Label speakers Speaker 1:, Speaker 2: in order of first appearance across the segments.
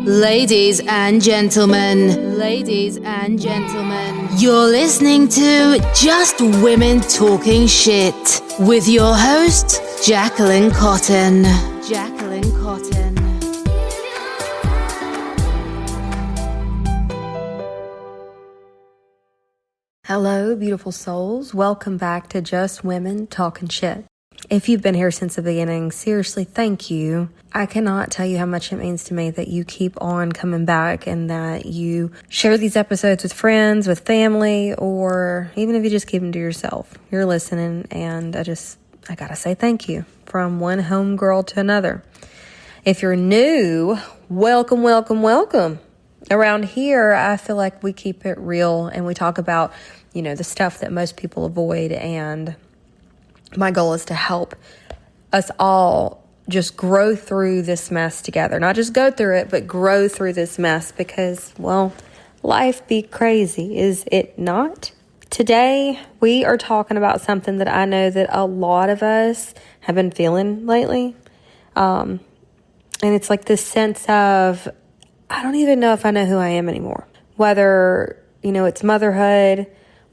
Speaker 1: Ladies and gentlemen, you're listening to Just Women Talking Shit with your host, Jacquelynn Cotton.
Speaker 2: Hello, beautiful souls. Welcome back to Just Women Talking Shit. If you've been here since the beginning, seriously, thank you. I cannot tell you how much it means to me that you keep on coming back and that you share these episodes with friends, with family, or even if you just keep them to yourself. You're listening, and I gotta say thank you from one homegirl to another. If you're new, welcome. Around here, I feel like we keep it real and we talk about, the stuff that most people avoid, and my goal is to help us all just grow through this mess together. Not just go through it, but grow through this mess because, well, life be crazy, is it not? Today, we are talking about something that I know that a lot of us have been feeling lately. And it's like this sense of, I don't even know if I know who I am anymore. Whether, it's motherhood,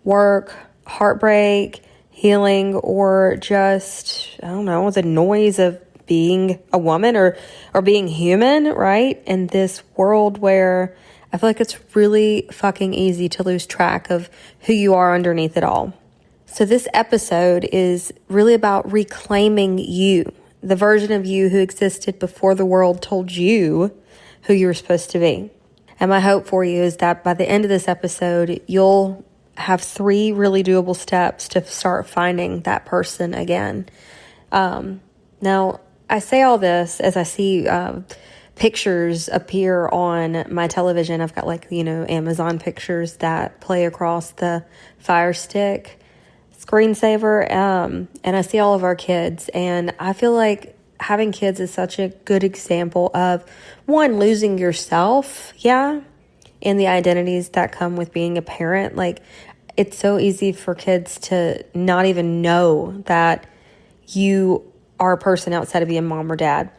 Speaker 2: work, heartbreak, healing, or just, I don't know, the noise of being a woman or being human, right? In this world where I feel like it's really fucking easy to lose track of who you are underneath it all. So this episode is really about reclaiming you, the version of you who existed before the world told you who you were supposed to be. And my hope for you is that by the end of this episode, you'll have 3 really doable steps to start finding that person again. Now, I say all this as I see pictures appear on my television. I've got Amazon pictures that play across the Fire Stick screensaver. And I see all of our kids, and I feel like having kids is such a good example of, one, losing yourself, and the identities that come with being a parent. Like, it's so easy for kids to not even know that you are a person outside of being mom or dad.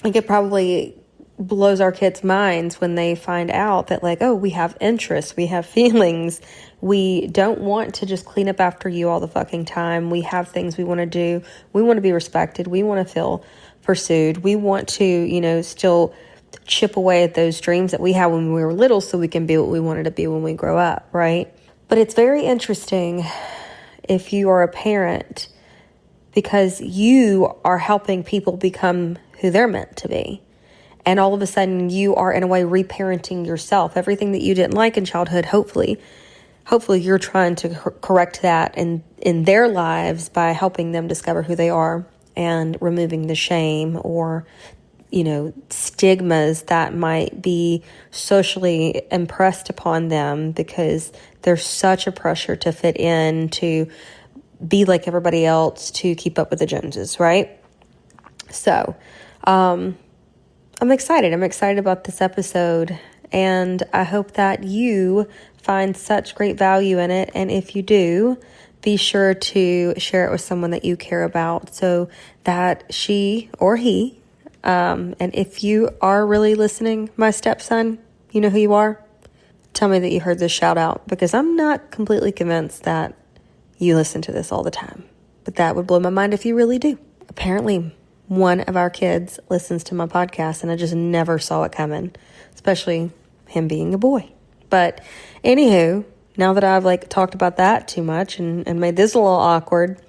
Speaker 2: Like, it probably blows our kids' minds when they find out that, we have interests, we have feelings, we don't want to just clean up after you all the fucking time. We have things we want to do. We want to be respected. We want to feel pursued. We want to, still chip away at those dreams that we had when we were little so we can be what we wanted to be when we grow up, right? But it's very interesting if you are a parent because you are helping people become who they're meant to be. And all of a sudden you are in a way reparenting yourself. Everything that you didn't like in childhood, hopefully you're trying to correct that in their lives by helping them discover who they are and removing the shame or stigmas that might be socially impressed upon them because there's such a pressure to fit in, to be like everybody else, to keep up with the Joneses, right? So, I'm excited. I'm excited about this episode, and I hope that you find such great value in it. And if you do, be sure to share it with someone that you care about so that she or he, and if you are really listening, my stepson, you know who you are. Tell me that you heard this shout out because I'm not completely convinced that you listen to this all the time. But that would blow my mind if you really do. Apparently, one of our kids listens to my podcast, and I just never saw it coming, especially him being a boy. But anywho, now that I've talked about that too much and made this a little awkward,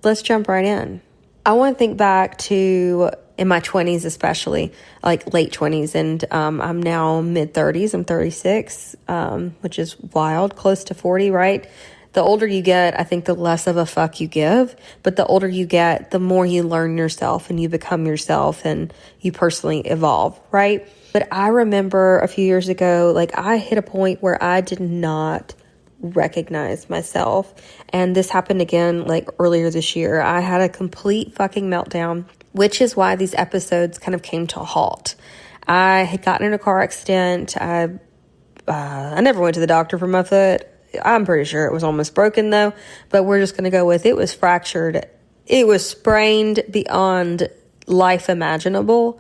Speaker 2: let's jump right in. I want to think back to in my 20s, especially late 20s, and I'm now mid-30s. I'm 36, which is wild, close to 40, right? The older you get, I think the less of a fuck you give, but the older you get, the more you learn yourself and you become yourself and you personally evolve, right? But I remember a few years ago, I hit a point where I did not recognize myself. And this happened again, earlier this year. I had a complete fucking meltdown, which is why these episodes kind of came to a halt. I had gotten in a car accident. I never went to the doctor for my foot. I'm pretty sure it was almost broken though, but we're just going to go with it was fractured. It was sprained beyond life imaginable.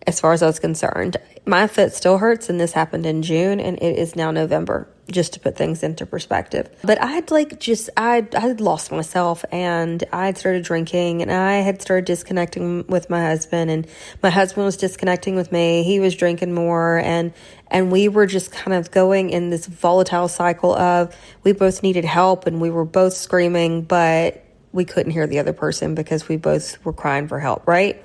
Speaker 2: as far as I was concerned. My foot still hurts, and this happened in June, and it is now November, just to put things into perspective. But I had lost myself, and I had started drinking, and I had started disconnecting with my husband, and my husband was disconnecting with me. He was drinking more, and we were just kind of going in this volatile cycle of we both needed help, and we were both screaming, but we couldn't hear the other person because we both were crying for help, right?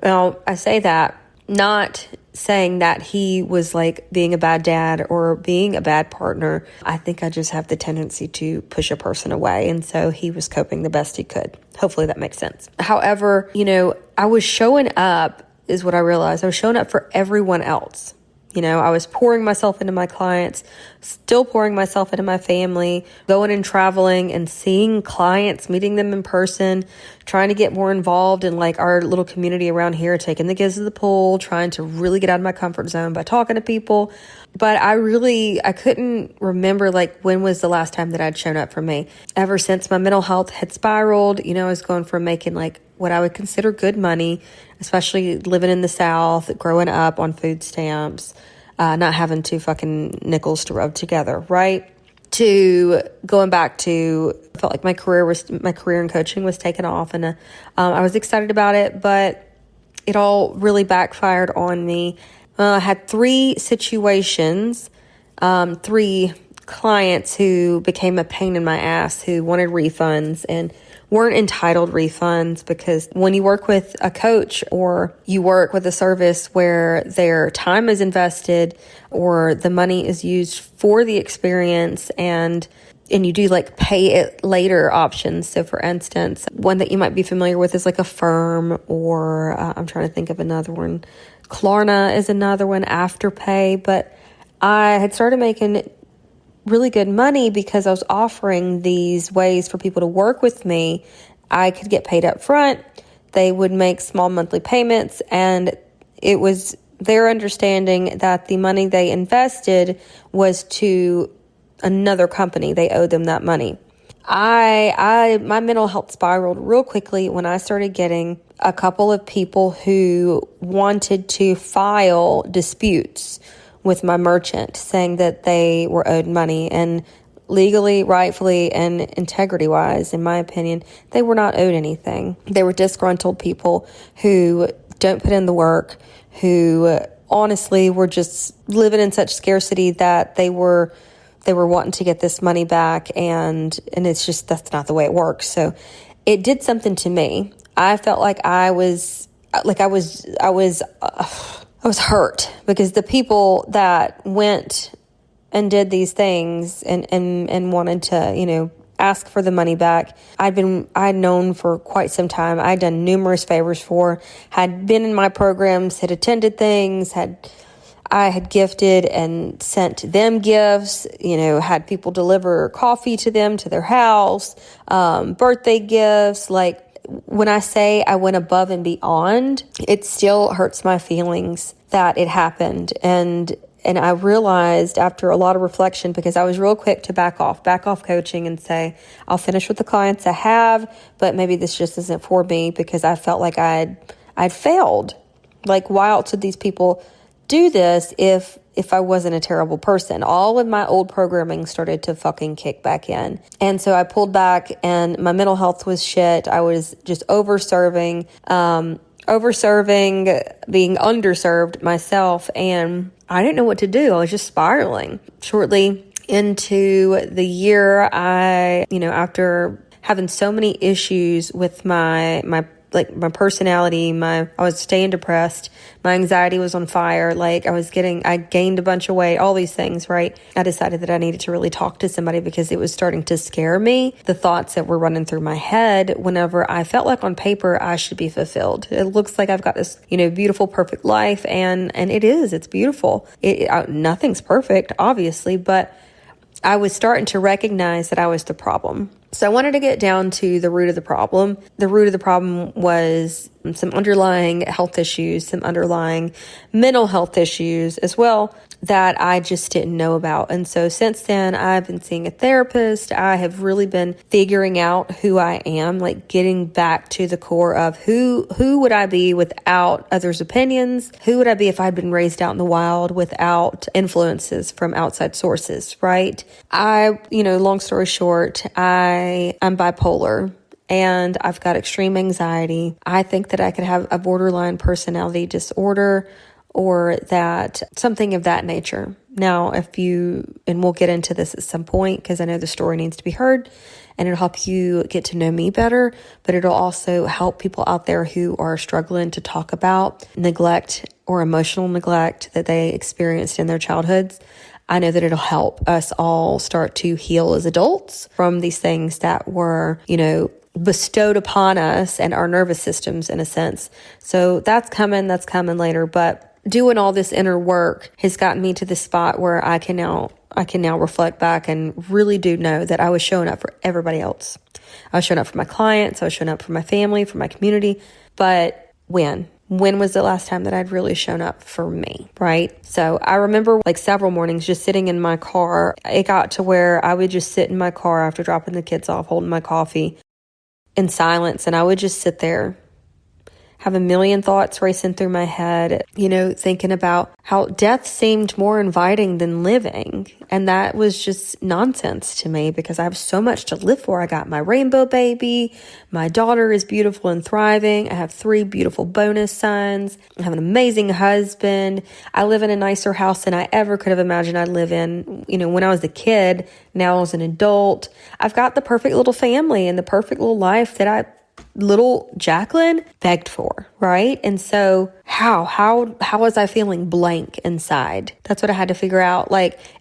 Speaker 2: Now, I say that not saying that he was like being a bad dad or being a bad partner. I think I just have the tendency to push a person away. And so he was coping the best he could. Hopefully that makes sense. However, I was showing up, is what I realized. I was showing up for everyone else. I was pouring myself into my clients, still pouring myself into my family, going and traveling and seeing clients, meeting them in person, trying to get more involved in like our little community around here, taking the kids to the pool, trying to really get out of my comfort zone by talking to people. But I couldn't remember like when was the last time that I'd shown up for me. Ever since my mental health had spiraled, I was going from making like what I would consider good money, especially living in the South, growing up on food stamps, not having two fucking nickels to rub together, right? To going back to, I felt like my career in coaching was taking off, and I was excited about it, but it all really backfired on me. I had 3 situations, 3 clients who became a pain in my ass, who wanted refunds and weren't entitled refunds, because when you work with a coach or you work with a service where their time is invested or the money is used for the experience, and you do like pay it later options. So for instance, one that you might be familiar with is like a firm, or I'm trying to think of another one. Klarna is another one, Afterpay. But I had started making really good money because I was offering these ways for people to work with me. I could get paid up front. They would make small monthly payments, and it was their understanding that the money they invested was to another company. They owed them that money. My mental health spiraled real quickly when I started getting a couple of people who wanted to file disputes with my merchant, saying that they were owed money, and legally, rightfully, and integrity-wise, in my opinion, they were not owed anything. They were disgruntled people who don't put in the work, who honestly were just living in such scarcity that they were wanting to get this money back, and it's just, that's not the way it works. So it did something to me. I felt like I was hurt, because the people that went and did these things and wanted to, ask for the money back, I'd known for quite some time. I'd done numerous favors for, had been in my programs, had attended things, I had gifted and sent them gifts, had people deliver coffee to them to their house, birthday gifts. Like, when I say I went above and beyond, it still hurts my feelings that it happened. And I realized after a lot of reflection, because I was real quick to back off coaching and say, I'll finish with the clients I have, but maybe this just isn't for me, because I felt like I'd failed. Like, why else would these people do this if I wasn't a terrible person? All of my old programming started to fucking kick back in. And so I pulled back, and my mental health was shit. I was just overserving, being underserved myself, and I didn't know what to do. I was just spiraling. Shortly into the year, after having so many issues with my personality, I was staying depressed. My anxiety was on fire. I gained a bunch of weight, all these things, right? I decided that I needed to really talk to somebody, because it was starting to scare me. The thoughts that were running through my head whenever I felt like on paper I should be fulfilled. It looks like I've got this, beautiful, perfect life. And it is, it's beautiful. Nothing's perfect, obviously, but I was starting to recognize that I was the problem. So I wanted to get down to the root of the problem. The root of the problem was some underlying health issues, some underlying mental health issues as well that I just didn't know about. And so since then, I've been seeing a therapist. I have really been figuring out who I am, like getting back to the core of who would I be without others' opinions? Who would I be if I'd been raised out in the wild without influences from outside sources, right? Long story short, I'm bipolar. And I've got extreme anxiety. I think that I could have a borderline personality disorder or that something of that nature. Now, and we'll get into this at some point because I know the story needs to be heard and it'll help you get to know me better, but it'll also help people out there who are struggling to talk about neglect or emotional neglect that they experienced in their childhoods. I know that it'll help us all start to heal as adults from these things that were, bestowed upon us and our nervous systems in a sense. So that's coming later. But doing all this inner work has gotten me to the spot where I can now reflect back and really do know that I was showing up for everybody else. I was showing up for my clients. I was showing up for my family, for my community. But when was the last time that I'd really shown up for me, right? So I remember several mornings just sitting in my car. It got to where I would just sit in my car after dropping the kids off, holding my coffee in silence. And I would just sit there, have a million thoughts racing through my head, thinking about how death seemed more inviting than living. And that was just nonsense to me because I have so much to live for. I got my rainbow baby. My daughter is beautiful and thriving. I have 3 beautiful bonus sons. I have an amazing husband. I live in a nicer house than I ever could have imagined I'd live in, when I was a kid. Now as an adult, I've got the perfect little family and the perfect little life that little Jacquelynn begged for, right? And so how was I feeling blank inside? That's what I had to figure out.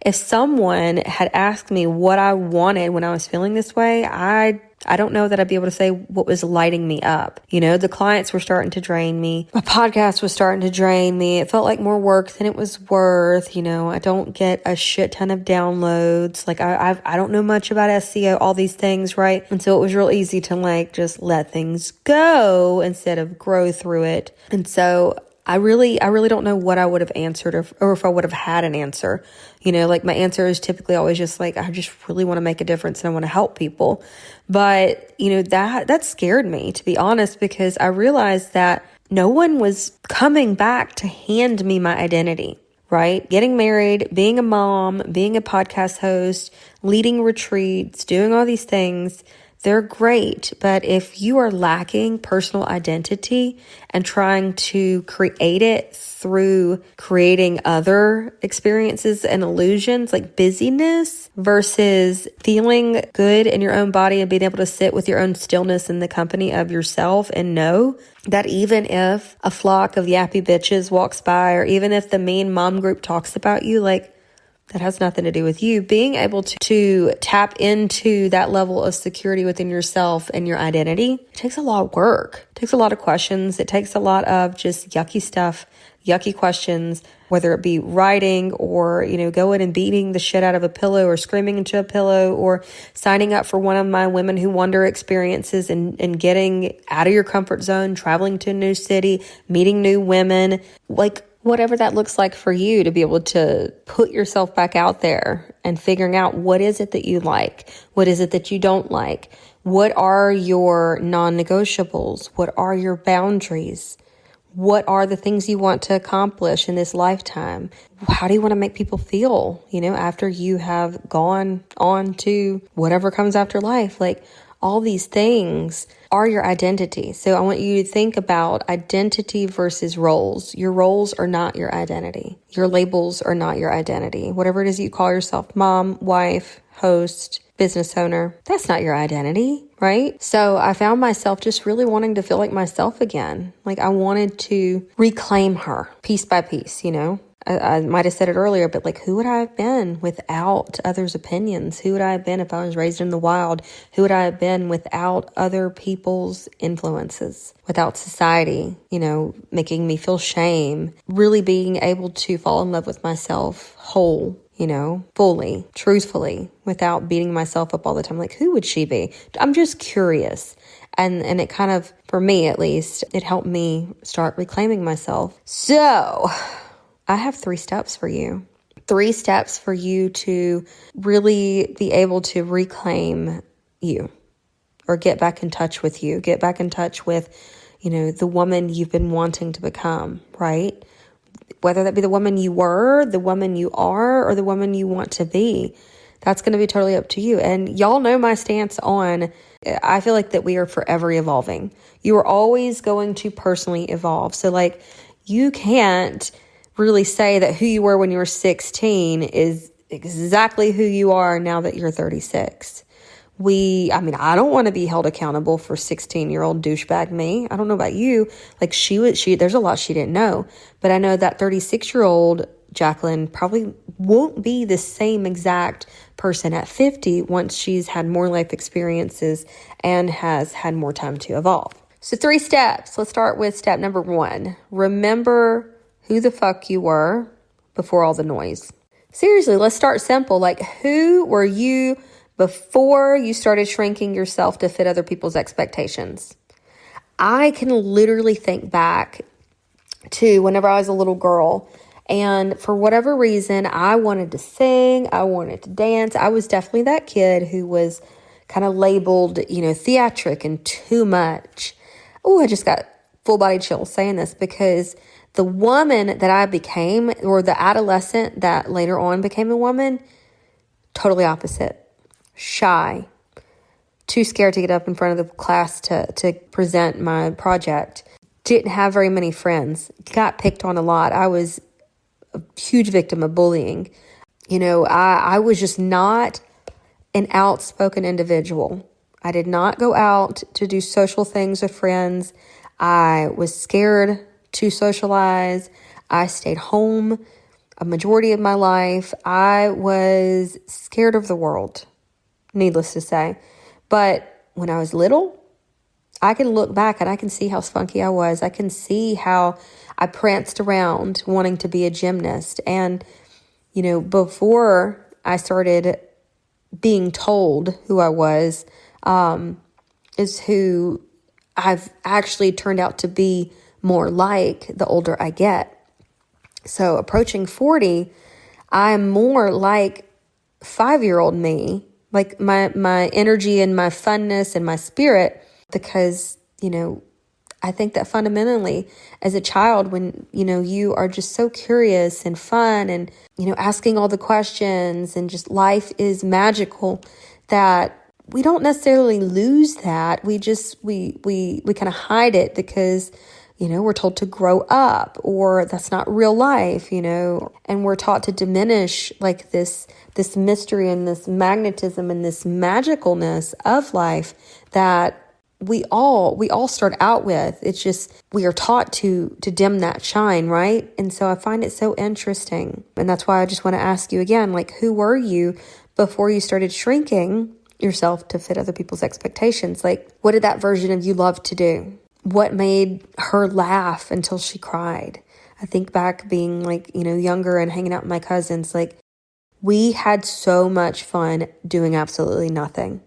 Speaker 2: If someone had asked me what I wanted when I was feeling this way, I don't know that I'd be able to say what was lighting me up. The clients were starting to drain me. My podcast was starting to drain me. It felt like more work than it was worth. I don't get a shit ton of downloads. I don't know much about SEO, all these things, right? And so it was real easy to just let things go instead of grow through it. And so I really don't know what I would have answered or if I would have had an answer. My answer is typically always just I just really want to make a difference and I want to help people. But, that scared me, to be honest, because I realized that no one was coming back to hand me my identity, right? Getting married, being a mom, being a podcast host, leading retreats, doing all these things, they're great, but if you are lacking personal identity and trying to create it through creating other experiences and illusions like busyness versus feeling good in your own body and being able to sit with your own stillness in the company of yourself and know that even if a flock of yappy bitches walks by or even if the mean mom group talks about you, that has nothing to do with you. Being able to tap into that level of security within yourself and your identity, it takes a lot of work. It takes a lot of questions. It takes a lot of just yucky stuff, yucky questions, whether it be writing or, going and beating the shit out of a pillow or screaming into a pillow or signing up for one of my Women Who Wonder experiences and getting out of your comfort zone, traveling to a new city, meeting new women, whatever that looks like for you to be able to put yourself back out there and figuring out what is it that you like? What is it that you don't like? What are your non-negotiables? What are your boundaries? What are the things you want to accomplish in this lifetime? How do you want to make people feel, after you have gone on to whatever comes after life? All these things are your identity. So I want you to think about identity versus roles. Your roles are not your identity. Your labels are not your identity. Whatever it is you call yourself, mom, wife, host, business owner, that's not your identity, right? So I found myself just really wanting to feel like myself again. I wanted to reclaim her piece by piece, I might have said it earlier, but who would I have been without others' opinions? Who would I have been if I was raised in the wild? Who would I have been without other people's influences? Without society, making me feel shame? Really being able to fall in love with myself whole, fully, truthfully, without beating myself up all the time. Like, who would she be? I'm just curious. And it kind of, for me at least, it helped me start reclaiming myself. So I have 3 steps for you. 3 steps for you to really be able to reclaim you, or get back in touch with you, get back in touch with, the woman you've been wanting to become, right? Whether that be the woman you were, the woman you are, or the woman you want to be. That's going to be totally up to you. And y'all know my stance on, I feel like that we are forever evolving. You are always going to personally evolve. So like, you can't really say that who you were when you were 16 is exactly who you are now that you're 36. I don't want to be held accountable for 16-year-old douchebag me. I don't know about you. Like there's a lot she didn't know, but I know that 36-year-old Jacquelynn probably won't be the same exact person at 50 once she's had more life experiences and has had more time to evolve. So 3 steps. Let's start with step number 1. Remember who the fuck you were before all the noise. Seriously, let's start simple. Like, who were you before you started shrinking yourself to fit other people's expectations? I can literally think back to whenever I was a little girl, and for whatever reason, I wanted to sing, I wanted to dance. I was definitely that kid who was kind of labeled, theatric and too much. Oh, I just got full body chills saying this, because the woman that I became, or the adolescent that later on became a woman, totally opposite. Shy, too scared to get up in front of the class to present my project, didn't have very many friends, got picked on a lot. I was a huge victim of bullying. I was just not an outspoken individual. I did not go out to do social things with friends. I was scared to socialize. I stayed home a majority of my life. I was scared of the world, needless to say. But when I was little, I can look back and I can see how spunky I was. I can see how I pranced around wanting to be a gymnast. And, before I started being told who I was, is who I've actually turned out to be more like the older I get. So approaching 40, I'm more like 5-year-old me, like my energy and my funness and my spirit, because, I think that fundamentally as a child, when, you are just so curious and fun and, asking all the questions, and just life is magical, that we don't necessarily lose that. We kind of hide it because, we're told to grow up, or that's not real life, and we're taught to diminish like this mystery and this magnetism and this magicalness of life that we all start out with. It's just, we are taught to dim that shine, right? And so I find it so interesting. And that's why I just want to ask you again, like, who were you before you started shrinking yourself to fit other people's expectations? Like, what did that version of you love to do? What made her laugh until she cried? I think back being like, younger and hanging out with my cousins, like, we had so much fun doing absolutely nothing,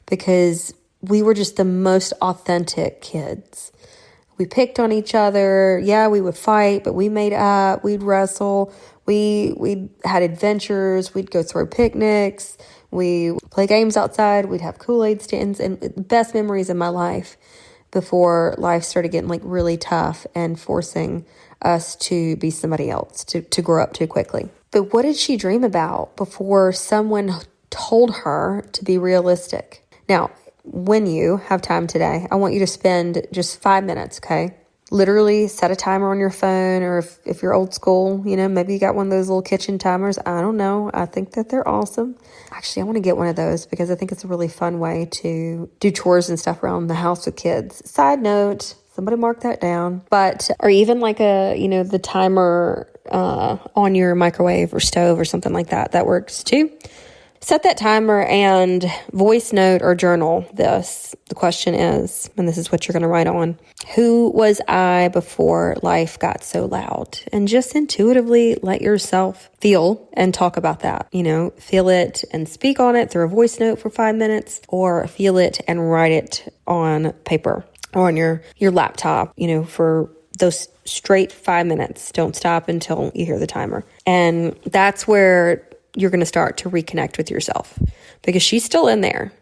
Speaker 2: because we were just the most authentic kids. We picked on each other. Yeah, we would fight, but we made up. We'd wrestle. We had adventures. We'd go throw picnics. We play games outside. We'd have Kool-Aid stands, and the best memories of my life before life started getting like really tough and forcing us to be somebody else, to grow up too quickly. But what did she dream about before someone told her to be realistic? Now, when you have time today, I want you to spend just 5 minutes, okay? Literally set a timer on your phone, or if you're old school, maybe you got one of those little kitchen timers. I don't know. I think that they're awesome. Actually, I want to get one of those because I think it's a really fun way to do chores and stuff around the house with kids. Side note, somebody mark that down. But, or even like the timer on your microwave or stove or something like that. That works too. set that timer and voice note or journal this. The question is, and this is what you're going to write on, who was I before life got so loud? And just intuitively let yourself feel and talk about that. Feel it and speak on it through a voice note for 5 minutes, or feel it and write it on paper or on your laptop, for those straight 5 minutes. Don't stop until you hear the timer. And that's where you're going to start to reconnect with yourself, because she's still in there.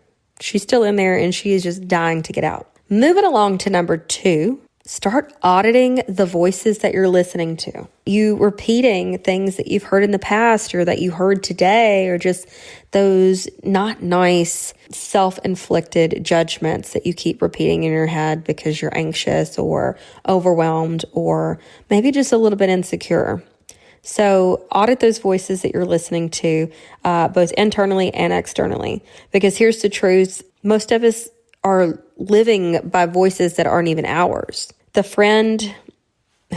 Speaker 2: She's still in there and she is just dying to get out. Moving along to number 2, start auditing the voices that you're listening to. You repeating things that you've heard in the past or that you heard today, or just those not nice self-inflicted judgments that you keep repeating in your head because you're anxious or overwhelmed or maybe just a little bit insecure. So audit those voices that you're listening to, both internally and externally, because here's the truth. Most of us are living by voices that aren't even ours. The friend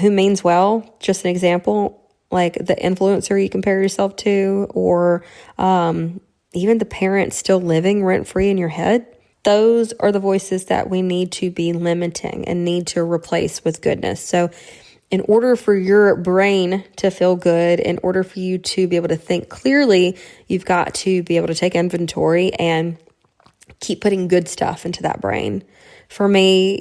Speaker 2: who means well, just an example, like the influencer you compare yourself to, or even the parent still living rent-free in your head. Those are the voices that we need to be limiting and need to replace with goodness. So in order for your brain to feel good, in order for you to be able to think clearly, you've got to be able to take inventory and keep putting good stuff into that brain. For me,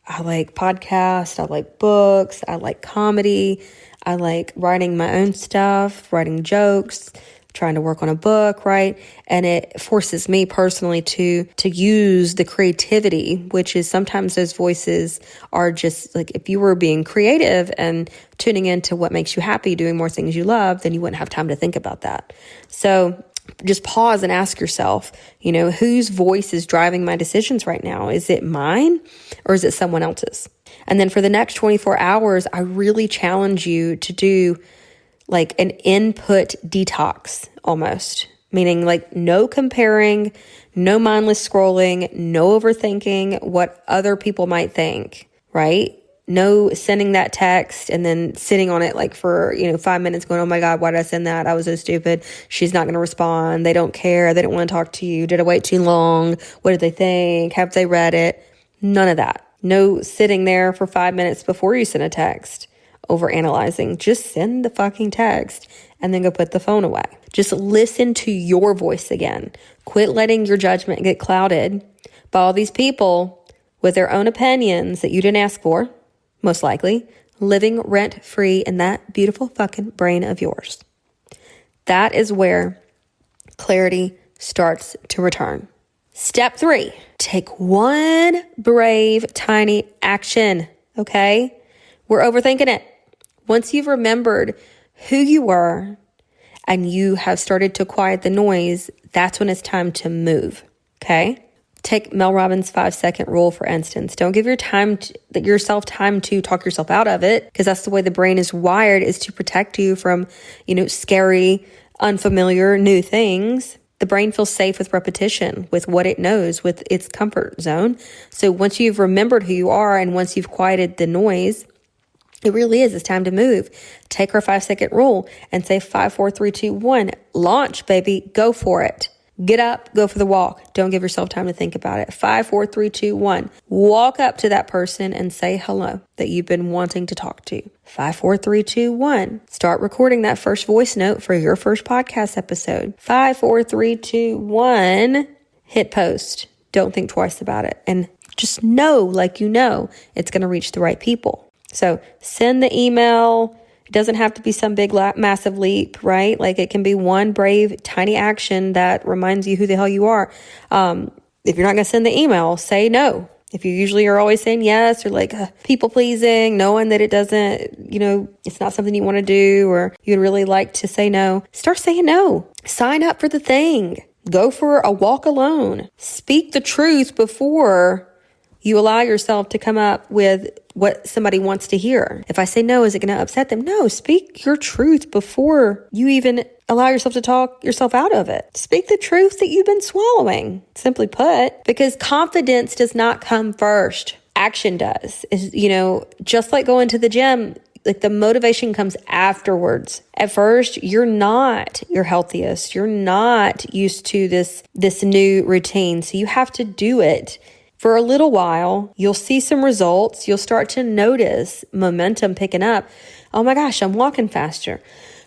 Speaker 2: I like podcasts, I like books, I like comedy, I like writing my own stuff, writing jokes, trying to work on a book, right? And it forces me personally to use the creativity, which is sometimes those voices are just like, if you were being creative and tuning into what makes you happy, doing more things you love, then you wouldn't have time to think about that. So just pause and ask yourself, whose voice is driving my decisions right now? Is it mine or is it someone else's? And then for the next 24 hours, I really challenge you to do like an input detox almost, meaning like no comparing, no mindless scrolling, no overthinking what other people might think, right? No sending that text and then sitting on it like for, 5 minutes going, oh my God, why did I send that? I was so stupid. She's not going to respond. They don't care. They don't want to talk to you. Did I wait too long? What did they think? Have they read it? None of that. No sitting there for 5 minutes before you send a text, overanalyzing. Just send the fucking text and then go put the phone away. Just listen to your voice again. Quit letting your judgment get clouded by all these people with their own opinions that you didn't ask for, most likely, living rent-free in that beautiful fucking brain of yours. That is where clarity starts to return. Step 3, take one brave, tiny action, okay? We're overthinking it. Once you've remembered who you were and you have started to quiet the noise, that's when it's time to move, okay? Take Mel Robbins' 5-second rule, for instance. Don't give yourself time to talk yourself out of it, because that's the way the brain is wired, is to protect you from, scary, unfamiliar, new things. The brain feels safe with repetition, with what it knows, with its comfort zone. So once you've remembered who you are and once you've quieted the noise, it really is. It's time to move. Take our 5-second rule and say 5, 4, 3, 2, 1. Launch, baby. Go for it. Get up, go for the walk. Don't give yourself time to think about it. 5, 4, 3, 2, 1. Walk up to that person and say hello that you've been wanting to talk to. 5, 4, 3, 2, 1. Start recording that first voice note for your first podcast episode. 5, 4, 3, 2, 1. Hit post. Don't think twice about it. And just know, it's going to reach the right people. So send the email. It doesn't have to be some big, massive leap, right? Like it can be one brave, tiny action that reminds you who the hell you are. If you're not going to send the email, say no. If you usually are always saying yes, or like people pleasing, knowing that it doesn't, it's not something you want to do, or you'd really like to say no, start saying no. Sign up for the thing. Go for a walk alone. Speak the truth before you allow yourself to come up with what somebody wants to hear. If I say no, is it going to upset them? No, speak your truth before you even allow yourself to talk yourself out of it. Speak the truth that you've been swallowing, simply put, because confidence does not come first. Action does. Just like going to the gym, Like the motivation comes afterwards. At first, you're not your healthiest. You're not used to this new routine. So you have to do it for a little while. You'll see some results. You'll start to notice momentum picking up. Oh my gosh, I'm walking faster.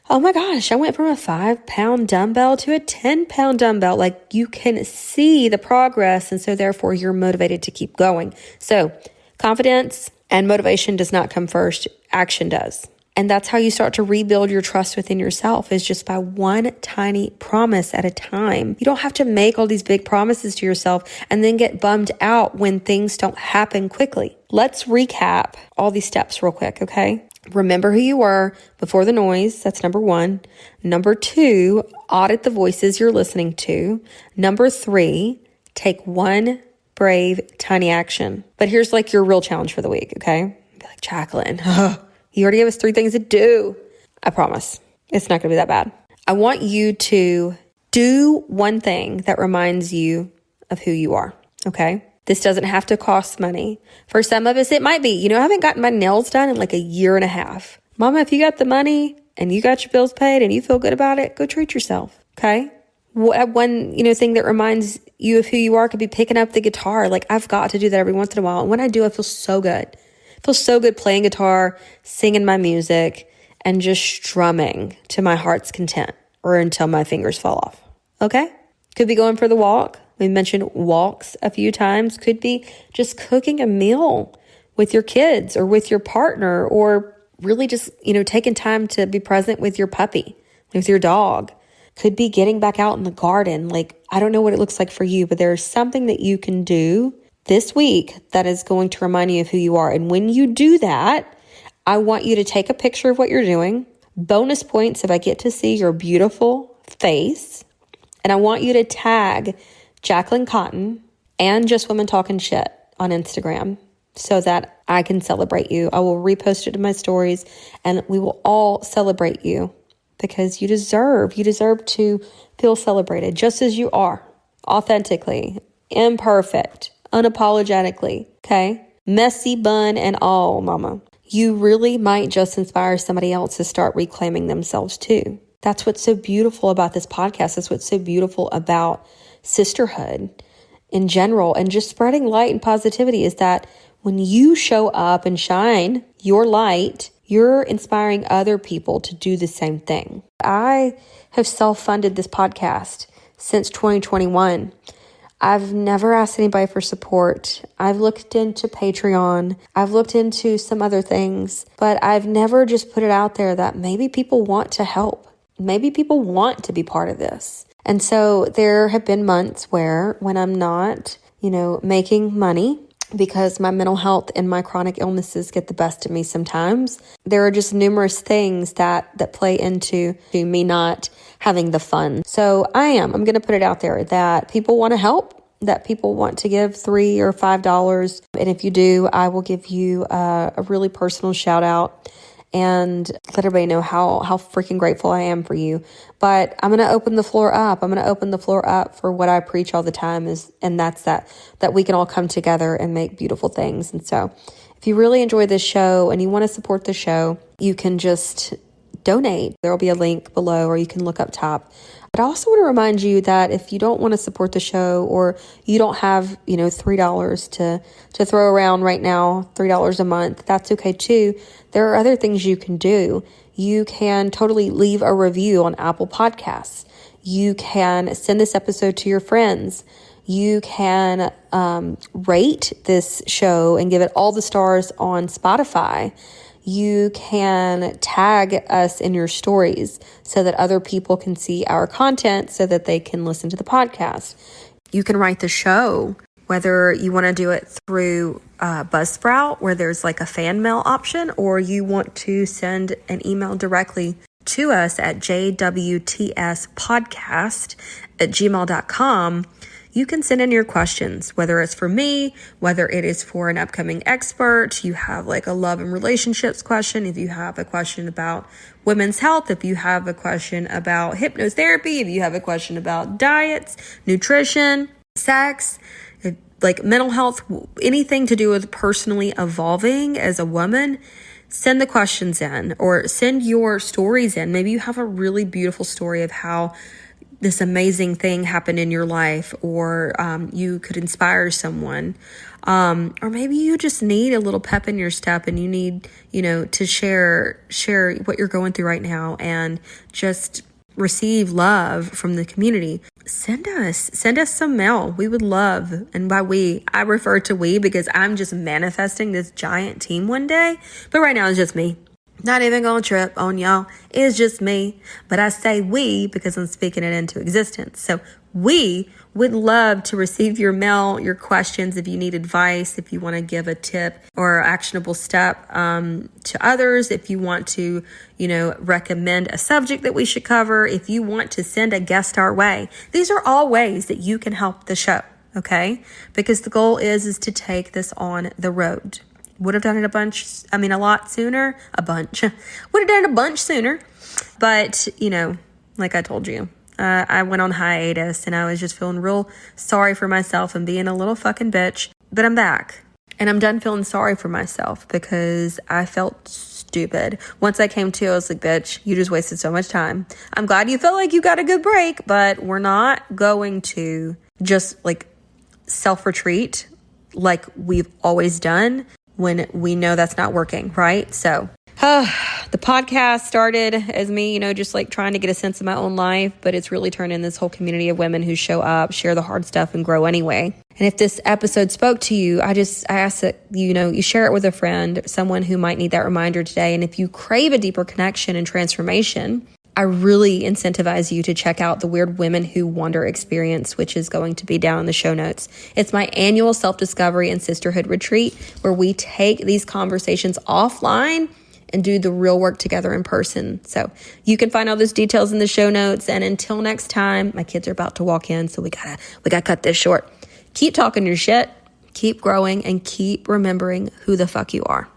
Speaker 2: Oh my gosh, I went from a 5-pound dumbbell to a 10-pound dumbbell. Like you can see the progress. And so therefore you're motivated to keep going. So confidence and motivation does not come first. Action does. And that's how you start to rebuild your trust within yourself, is just by one tiny promise at a time. You don't have to make all these big promises to yourself and then get bummed out when things don't happen quickly. Let's recap all these steps real quick, okay? Remember who you were before the noise. That's number 1. Number 2, audit the voices you're listening to. Number 3, take one brave, tiny action. But here's like your real challenge for the week, okay? Be like, Jacquelynn, you already gave us 3 things to do. I promise it's not going to be that bad. I want you to do one thing that reminds you of who you are, okay? This doesn't have to cost money. For some of us, it might be. I haven't gotten my nails done in like a year and a half. Mama, if you got the money and you got your bills paid and you feel good about it, go treat yourself, okay? One, thing that reminds you of who you are could be picking up the guitar. Like I've got to do that every once in a while. And when I do, I feel so good. I feel so good playing guitar, singing my music, and just strumming to my heart's content or until my fingers fall off. Okay? Could be going for the walk. We mentioned walks a few times. Could be just cooking a meal with your kids or with your partner, or really just, taking time to be present with your puppy, with your dog. Could be getting back out in the garden. Like, I don't know what it looks like for you, but there's something that you can do this week that is going to remind you of who you are. And when you do that, I want you to take a picture of what you're doing. Bonus points if I get to see your beautiful face. And I want you to tag Jacquelynn Cotton and Just Women Talking Shit on Instagram so that I can celebrate you. I will repost it to my stories and we will all celebrate you. Because you deserve to feel celebrated just as you are, authentically, imperfect, unapologetically, okay? Messy bun and all, mama. You really might just inspire somebody else to start reclaiming themselves too. That's what's so beautiful about this podcast. That's what's so beautiful about sisterhood in general and just spreading light and positivity, is that when you show up and shine your light, you're inspiring other people to do the same thing. I have self-funded this podcast since 2021. I've never asked anybody for support. I've looked into Patreon. I've looked into some other things, but I've never just put it out there that maybe people want to help. Maybe people want to be part of this. And so there have been months when I'm not, making money, because my mental health and my chronic illnesses get the best of me sometimes. There are just numerous things that play into me not having the fun. So I'm going to put it out there that people want to help, that people want to give $3 or $5. And if you do, I will give you a really personal shout out and let everybody know how freaking grateful I am for you. But I'm going to open the floor up. I'm going to open the floor up for what I preach all the time and that's that we can all come together and make beautiful things. And so if you really enjoy this show and you want to support the show, you can just donate. There will be a link below, or you can look up top. But I also want to remind you that if you don't want to support the show, or you don't have, $3 to throw around right now, $3 a month, that's okay too. There are other things you can do. You can totally leave a review on Apple Podcasts. You can send this episode to your friends. You can rate this show and give it all the stars on Spotify. You can tag us in your stories so that other people can see our content so that they can listen to the podcast. You can write the show, whether you want to do it through Buzzsprout, where there's like a fan mail option, or you want to send an email directly to us at jwtspodcast@gmail.com. You can send in your questions, whether it's for me, whether it is for an upcoming expert. You have like a love and relationships question. If you have a question about women's health, if you have a question about hypnotherapy, if you have a question about diets, nutrition, sex, like mental health, anything to do with personally evolving as a woman, send the questions in or send your stories in. Maybe you have a really beautiful story of how this amazing thing happened in your life, or you could inspire someone. Or maybe you just need a little pep in your step and you need, to share what you're going through right now and just receive love from the community. Send us some mail. We would love, and by we, I refer to we because I'm just manifesting this giant team one day, but right now it's just me. Not even gonna trip on y'all. It's just me. But I say we because I'm speaking it into existence. So we would love to receive your mail, your questions, if you need advice, if you want to give a tip or actionable step to others, if you want to, recommend a subject that we should cover, if you want to send a guest our way. These are all ways that you can help the show, okay? Because the goal is to take this on the road. Would have done it a lot sooner. Would have done it a bunch sooner. But, like I told you, I went on hiatus and I was just feeling real sorry for myself and being a little fucking bitch. But I'm back and I'm done feeling sorry for myself because I felt stupid. Once I came to, I was like, bitch, you just wasted so much time. I'm glad you felt like you got a good break, but we're not going to just self-retreat like we've always done when we know that's not working, right? So the podcast started as me, just trying to get a sense of my own life, but it's really turned into this whole community of women who show up, share the hard stuff, and grow anyway. And if this episode spoke to you, I ask that, you share it with a friend, someone who might need that reminder today. And if you crave a deeper connection and transformation, I really incentivize you to check out the Weird Women Who Wander experience, which is going to be down in the show notes. It's my annual self-discovery and sisterhood retreat where we take these conversations offline and do the real work together in person. So you can find all those details in the show notes. And until next time, my kids are about to walk in, so we gotta cut this short. Keep talking your shit, keep growing, and keep remembering who the fuck you are.